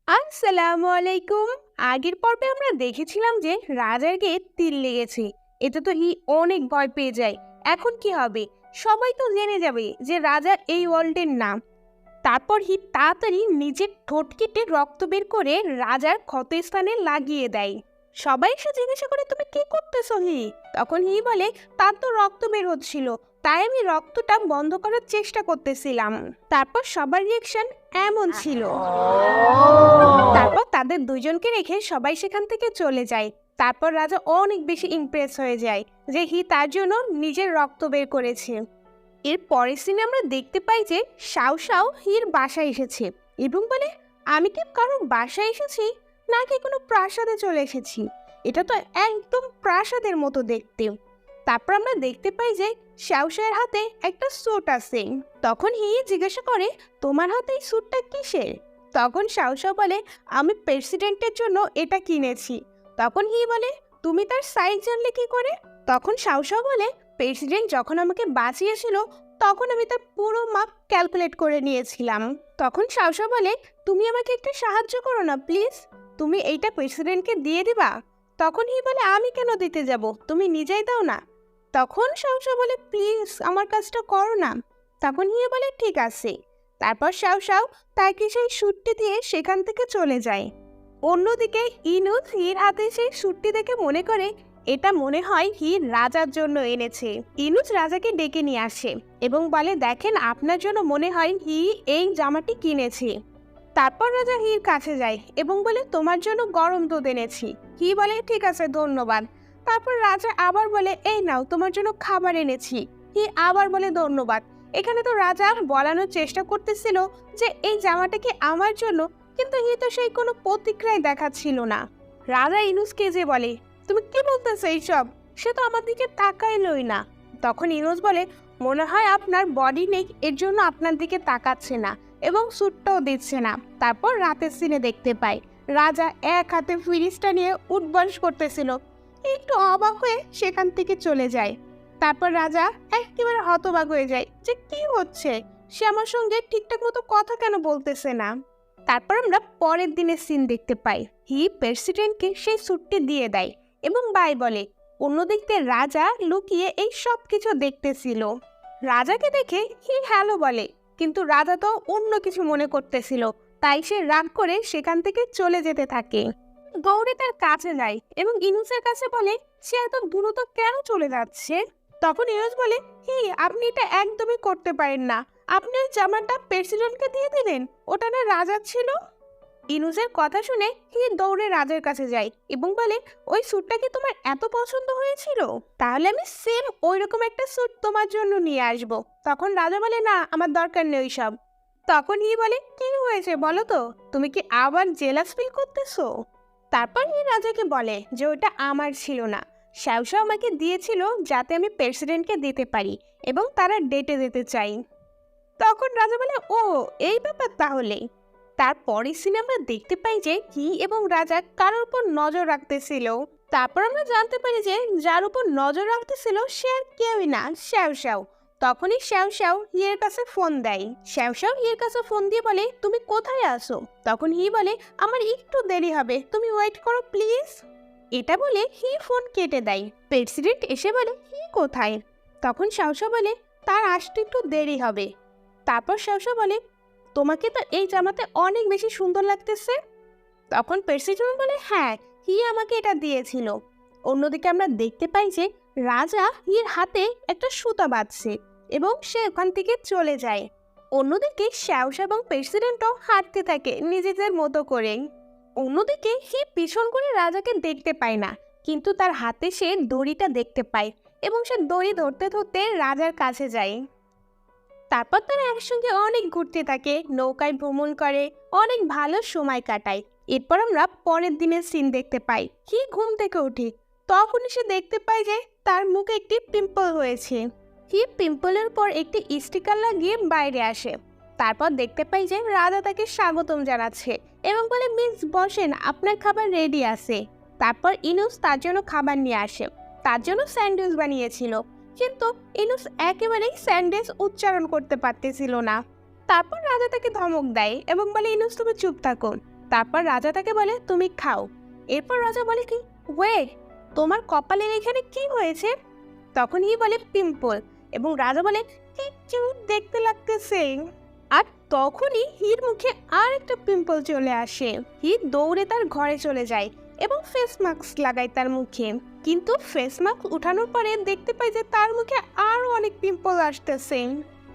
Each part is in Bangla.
আসসালামু আলাইকুম। আগের পর্বে আমরা দেখেছিলাম যে রাজার গায়ে তিল লেগেছে। এতে তো হি অনেক ভয় পেয়ে যায়। এখন কি হবে? সবাই তো জেনে যাবে যে রাজা এই ওয়ার্ল্ডের না। তারপর হি তাড়াতাড়ি নিজের ঠোঁট কেটে রক্ত বের করে রাজার ক্ষতস্থানে লাগিয়ে দেয়। সবাই এসে জিজ্ঞাসা করে, তুমি কি করতেছো হি? তখন হি বলে, তার তো রক্ত বের হচ্ছিল, তাই আমি রক্তটা বন্ধ করার চেষ্টা করতেছিলাম। তারপর সবার রিয়েকশন এমন ছিল। তারপর তাদের দুইজনকে রেখে সবাই সেখান থেকে চলে যায়। তারপর রাজা অনেক বেশি ইমপ্রেস হয়ে যায় যে হি তার জন্য নিজের রক্ত বের করেছে। এর পরের সিনে আমরা দেখতে পাই যে শাও শাও হির বাসায় এসেছে এবং বলে, আমি কি কারো বাসায় এসেছি নাকি কোনো প্রাসাদে চলে এসেছি? এটা তো একদম প্রাসাদের মতো দেখতে। তারপর আমরা দেখতে পাই যে শাও শাওয়ের হাতে একটা স্যুট আছে। তখন হি জিজ্ঞাসা করে, তোমার হাতে এই স্যুটটা কিসের? তখন শাও শাও বলে, আমি প্রেসিডেন্টের জন্য এটা কিনেছি। তখন হি বলে, তুমি তার সাইজ জানলে কি করে? তখন শাও শাও বলে, প্রেসিডেন্ট যখন আমাকে বাঁচিয়েছিল তখন আমি তার পুরো মাপ ক্যালকুলেট করে নিয়েছিলাম। তখন শাও শাও বলে, তুমি আমাকে একটু সাহায্য করো না প্লিজ, তুমি এইটা প্রেসিডেন্টকে দিয়ে দিবা। তখন হি বলে, আমি কেন দিতে যাব, তুমি নিজেই দাও না। তখন শাও শাও বলে, প্লিজ আমার কাজটা করো না। তখন হি বলে, ঠিক আছে। তারপর শাও শাও তাকে সেই স্যুটটি দিয়ে সেখান থেকে চলে যায়। অন্যদিকে ইনুস হির হাতে সেই স্যুটটি দেখে মনে করে এটা মনে হয় হি রাজার জন্য এনেছে। ইনুস রাজাকে ডেকে নিয়ে আসে এবং বলে, দেখেন আপনার জন্য মনে হয় হি এই জামাটি কিনেছে। তারপর রাজা হির কাছে যায় এবং বলে, তোমার জন্য গরম দুধ এনেছি। হি বলে, ঠিক আছে ধন্যবাদ। তারপর রাজা আবার বলে, এই নাও তোমার জন্য খাবার এনেছি। হি আবার বলে, ধন্যবাদ। এখানে তো রাজা বলানোর চেষ্টা করতেছিল যে এই জামাটা কি আমার জন্য, কিন্তু হি তো সেই কোনো প্রতিক্রিয়া দেখাচ্ছিল না। রাজা ইনুসকে যে বলে, তুমি কি বলতেছো এইসব? সে তো আমার দিকে তাকাইলই না। তখন ইনুস বলে, মনে হয় আপনার বডি নেই, এর জন্য আপনার দিকে তাকাচ্ছে না এবং স্যুটটাও দিচ্ছে না। তারপর রাতের সিনে দেখতে পাই রাজা এক হাতে ফিরিজটা নিয়ে উঠবস করতেছিল। একটু অবাক হয়ে সেখান থেকে চলে যায়। তারপর রাজা একেবারে হতবাক হয়ে যায় যে কি হচ্ছে, সে আমার সঙ্গে ঠিকঠাক মতো কথা কেন বলতেছে না। তারপর আমরা পরের দিনের সিন দেখতে পাই হি প্রেসিডেন্টকে সেই স্যুটটি দিয়ে দেয় এবং বাই বলে। অন্যদিক দিয়ে রাজা লুকিয়ে এই সব কিছু দেখতেছিল। রাজাকে দেখে হি হ্যালো বলে, কিন্তু রাজা তো অন্য কিছু মনে করতেছিল, তাই সে রাগ করে সেখান থেকে চলে যেতে থাকে। গৌরী তার কাছে যায় এবং ইনুসের কাছে বলে, সে এত দ্রুত কেন চলে যাচ্ছে। তখন ইনুস বলে, হি আপনি এটা একদমই করতে পারেন না, আপনি ওই জামাটা প্রেসিডেন্টকে দিয়ে দিলেন, ওটা না রাজার ছিল। ইনুসের কথা শুনে হি দৌড়ে রাজার কাছে যায় এবং বলে, ওই স্যুটটা কি তোমার এত পছন্দ হয়েছিল? তাহলে আমি সেম ওই রকম একটা স্যুট তোমার জন্য নিয়ে আসব। তখন রাজা বলে, না আমার দরকার নেই ওইসব। তখন হি বলে, কি হয়েছে বলো তো, তুমি কি আবার জেলাস ফিল করতেছো? তারপর হি রাজাকে বলে যে ওটা আমার ছিল না, শ্যাও শ্যাও আমাকে দিয়েছিল যাতে আমি প্রেসিডেন্টকে দিতে পারি এবং তারা ডেটে যেতে চাই। তখন রাজা বলে, ও এই ব্যাপার তাহলে। তারপরের সিনে আমরা দেখতে পাই যে হি এবং রাজা কারোর উপর নজর রাখতেছিল। তারপর আমরা জানতে পারি যে যার উপর নজর রাখতেছিল সে আর কেউই না, শ্যাও শ্যাও। তখনই শ্যাও শ্যাও হিয়ের কাছে ফোন দেয়। শ্যাও শ্যাও হিয়ের কাছে ফোন দিয়ে বলে, তুমি কোথায় আছো? তখন হি বলে, আমার একটু দেরি হবে, তুমি ওয়েট করো প্লিজ। এটা বলে হি ফোন কেটে দেয়। প্রেসিডেন্ট এসে বলে, হি কোথায়? তখন শ্যাও শ্যাও বলে, তার আসতে একটু দেরি হবে। তারপর শ্যাও শ্যাও বলে, তোমাকে তো এই জামাতে অনেক বেশি সুন্দর লাগতেছে। তখন প্রেসিডেন্ট বলে, হ্যাঁ হি আমাকে এটা দিয়েছিল। অন্যদিকে আমরা দেখতে পাই যে রাজা হির হাতে একটা সুতা বাঁধছে এবং সে ওখান থেকে চলে যায়। অন্যদিকে শ্যাওশা এবং প্রেসিডেন্টও হাঁটতে থাকে নিজেদের মতো করে। অন্যদিকে হি পিছন করে রাজাকে দেখতে পায় না, কিন্তু তার হাতে সে দড়িটা দেখতে পায় এবং সে দড়ি ধরতে ধরতে রাজার কাছে যায়। তারপর তারা একসঙ্গে অনেক ঘুরতে থাকে, নৌকায় ভ্রমণ করে, অনেক ভালো সময় কাটায়। এরপর আমরা পরের দিনের সিন দেখতে পাই হি ঘুম থেকে উঠে। তখনই সে দেখতে পায় যে তার মুখে একটি পিম্পল হয়েছে। হি পিম্পলের পর একটি স্টিকার লাগিয়ে বাইরে আসে। তারপর দেখতে পাই যে রাজা তাকে স্বাগতম জানাচ্ছে এবং বলে, মিস বসেন, আপনার খাবার রেডি আছে। তারপর ইনুস তার জন্য খাবার নিয়ে আসে। তার জন্য স্যান্ডউইচ বানিয়েছিল, কিন্তু ইনুস একেবারেই স্যান্ডউইচ উচ্চারণ করতে পারতেছিল না। তারপর রাজা তাকে ধমক দেয় এবং বলে, ইনুস তুমি চুপ থাকো। তারপর রাজা তাকে বলে তুমি খাও। এরপর রাজা বলে কি ওয়েট, তোমার কপালের এখানে কি হয়েছে? তখন হি বলে পিম্পল, এবং রাজা বলে কি কিউট দেখতে লাগতেছে। আর তখনই হির মুখে আর একটা পিম্পল চলে আসে। হি দৌড়ে তার ঘরে চলে যায় এবং ফেস মাস্ক লাগায় তার মুখে, কিন্তু ফেস মাস্ক উঠানোর পরে দেখতে পাই যে তার মুখে আরো অনেক পিম্পল আসতেছে।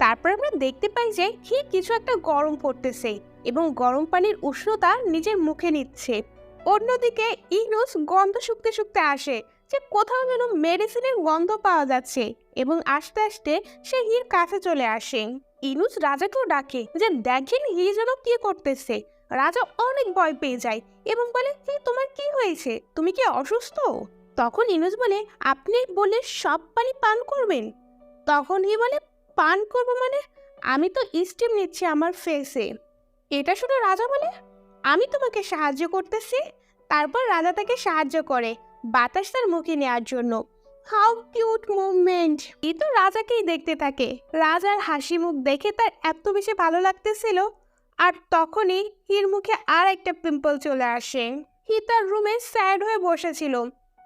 তারপর আমরা দেখতে পাই যে হি কিছু একটা গরম করতেছে এবং গরম পানির উষ্ণতা নিজের মুখে নিচ্ছে। অন্যদিকে ইনুস গন্ধ শুকতে শুকতে আসে যে কোথাও যেন মেডিসিনের গন্ধ পাওয়া যাচ্ছে, এবং আস্তে আস্তে সে হির কাছে চলে আসে। ইনুস রাজাকেও ডাকে যে দেখেন হি যেন কি করতেছে। রাজা অনেক ভয় পেয়ে যায় এবং বলে কি তোমার কি হয়েছে, তুমি কি অসুস্থ? তখন ইনুস বলে আপনি বলে সব পানি পান করবেন। তখন হি বলে পান করবো মানে? আমি তো স্টিম নিচ্ছি আমার ফেসে। এটা শুনে রাজা বলে আমি তোমাকে সাহায্য করতেছি। তারপর রাজা তাকে সাহায্য করে বাতাস তার মুখে নেওয়ার জন্য। How cute movement! এই তো রাজাকেই দেখতে থাকে। রাজার হাসি মুখ দেখে তার এত বেশি ভালো লাগতেছিল। আর তখনই হির মুখে আর একটা পিম্পল চলে আসে। হি তার রুমে স্যাড হয়ে বসেছিল।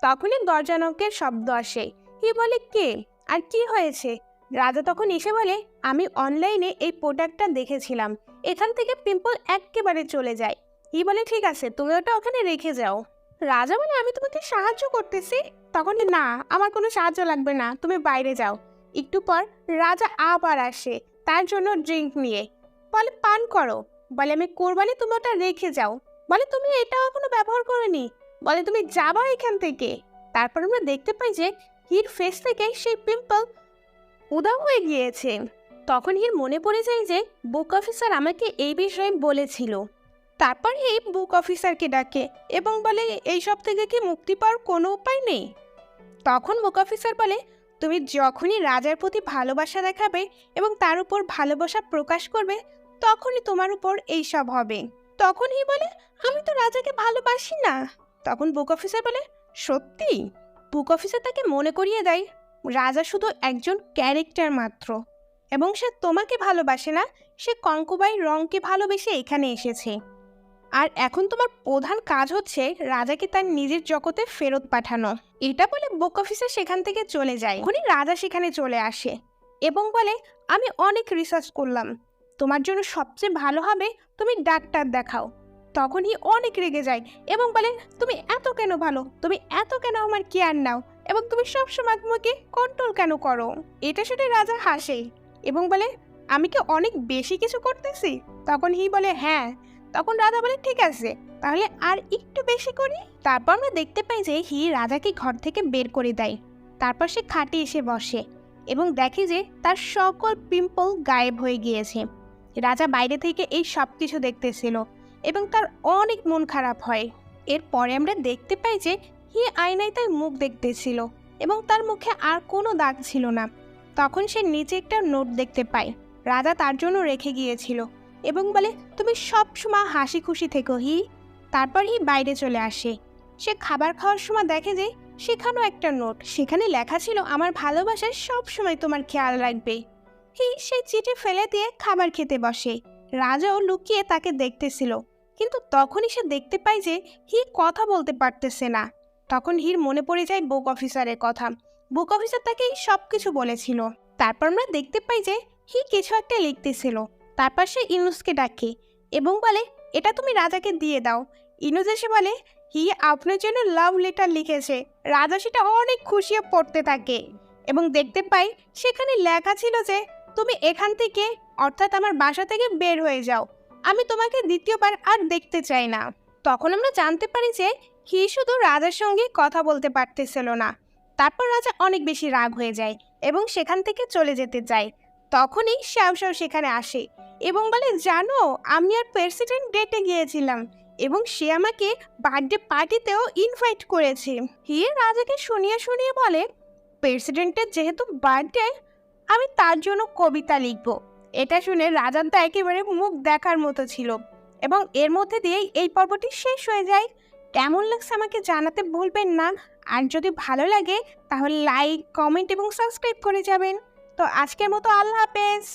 তখনই দরজা নকের শব্দ আসে। হি বলে কে আর কি হয়েছে? রাজা তখন এসে বলে আমি অনলাইনে এই প্রোডাক্টটা দেখেছিলাম, এখান থেকে পিম্পল একেবারে চলে যায়। হি বলে ঠিক আছে, তুমি ওটা ওখানে রেখে যাও। রাজা বলে আমি তোমাকে সাহায্য করতেছি। তখন না, আমার কোনো সাহায্য লাগবে না, তুমি বাইরে যাও। একটু পর রাজা আবার আসে তার জন্য ড্রিঙ্ক নিয়ে। বলে পান করো। বলে আমি কোরবানি, তুমি ওটা রেখে যাও। বলে তুমি এটা এখনো ব্যবহার করোনি। বলে তুমি যাবা এখান থেকে। তারপর আমরা দেখতে পাই যে হির ফেস থেকে সেই পিম্পল উধাও হয়ে গিয়েছে। তখন হির মনে পড়ে যায় যে বুক অফিসার আমাকে এই বিষয়ে বলেছিল। তারপর এই বুক অফিসারকে ডাকে এবং বলে এইসব থেকে কি মুক্তি পাওয়ার কোনো উপায় নেই? তখন বুক অফিসার বলে তুমি যখনই রাজার প্রতি ভালোবাসা দেখাবে এবং তার উপর ভালোবাসা প্রকাশ করবে, তখনই তোমার উপর এইসব হবে। তখন হি বলে আমি তো রাজাকে ভালোবাসি না। তখন বুক অফিসার বলে সত্যি? বুক অফিসার তাকে মনে করিয়ে দেয় রাজা শুধু একজন ক্যারেক্টার মাত্র, এবং সে তোমাকে ভালোবাসে না, সে কঙ্কুবাই রংকে ভালোবেসে এখানে এসেছে। আর এখন তোমার প্রধান কাজ হচ্ছে রাজাকে তার নিজের জগতে ফেরত পাঠানো। এটা বলে বুক অফিসার সেখান থেকে চলে যায়। এখনই রাজা সেখানে চলে আসে এবং বলে আমি অনেক রিসার্চ করলাম, তোমার জন্য সবচেয়ে ভালো হবে তুমি ডাক্তার দেখাও। তখনই অনেক রেগে যায় এবং বলে তুমি এত কেন ভালো, তুমি এত কেন আমার কেয়ার নাও, এবং তুমি সবসময় আমাকে কন্ট্রোল কেন করো? এটা শুনে রাজা হাসে এবং বলে আমি কি অনেক বেশি কিছু করতেছি? তখন হি বলে হ্যাঁ। তখন রাজা বলে ঠিক আছে, তাহলে আর একটু বেশি করি। তারপর আমরা দেখতে পাই যে হি রাজাকে ঘর থেকে বের করে দেয়। তারপর সে খাটে এসে বসে এবং দেখে যে তার সকল পিম্পল গায়েব হয়ে গিয়েছে। রাজা বাইরে থেকে এই সব কিছু দেখতেছিল এবং তার অনেক মন খারাপ হয়। এরপরে আমরা দেখতে পাই যে হি আয়নায় তার মুখ দেখতেছিল এবং তার মুখে আর কোনো দাগ ছিল না। তখন সে নিচে একটা নোট দেখতে পায়, রাজা তার জন্য রেখে গিয়েছিল, এবং বলে তুমি সব সময় হাসি খুশি থেকো হি। তারপর হি বাইরে চলে আসে। সে খাবার খাওয়ার সময় দেখে যে সেখানেও একটা নোট, সেখানে লেখা ছিল আমার ভালোবাসায় সব সময় তোমার খেয়াল রাখবে। হি সেই চিঠি ফেলে দিয়ে খাবার খেতে বসে। রাজাও লুকিয়ে তাকে দেখতেছিল, কিন্তু তখনই সে দেখতে পায় যে হি কথা বলতে পারতেছে না। তখন হির মনে পড়ে যায় বুক অফিসারের কথা। বুক অফিসার তাকে এই সব কিছু বলেছিল। তারপর আমরা দেখতে পাই যে হি কিছু একটা লিখতেছিল। তারপর সে ইনুসকে ডাকে এবং বলে এটা তুমি রাজাকে দিয়ে দাও। ইনুস এসে বলে হি আপনার জন্য লাভ লেটার লিখেছে। রাজা সেটা অনেক খুশি পড়তে থাকে এবং দেখতে পাই সেখানে লেখা ছিল যে তুমি এখান থেকে, অর্থাৎ আমার বাসা থেকে বের হয়ে যাও, আমি তোমাকে দ্বিতীয়বার আর দেখতে চাই না। তখন আমরা জানতে পারি যে হি শুধু রাজার সঙ্গে কথা বলতে পারতেছিল না। তারপর রাজা অনেক বেশি রাগ হয়ে যায় এবং সেখান থেকে চলে যেতে চায়। তখনই শ্যাও শ্যাও সেখানে আসে এবং বলে জানো আমি আর প্রেসিডেন্ট ডেটে গিয়েছিলাম এবং সে আমাকে বার্থডে পার্টিতেও ইনভাইট করেছে। হি রাজাকে শুনিয়ে শুনিয়ে বলে প্রেসিডেন্টের যেহেতু বার্থডে, আমি তার জন্য কবিতা লিখব। এটা শুনে রাজার তো একেবারে মুখ দেখার মতো ছিল এবং এর মধ্যে দিয়েই এই পর্বটি শেষ হয়ে যায়। কেমন লাগছে আমাকে জানাতে ভুলবেন না। আর যদি ভালো লাগে তাহলে লাইক, কমেন্ট এবং সাবস্ক্রাইব করে যাবেন। তো আজকের মতো আল্লাহ হাফেজ।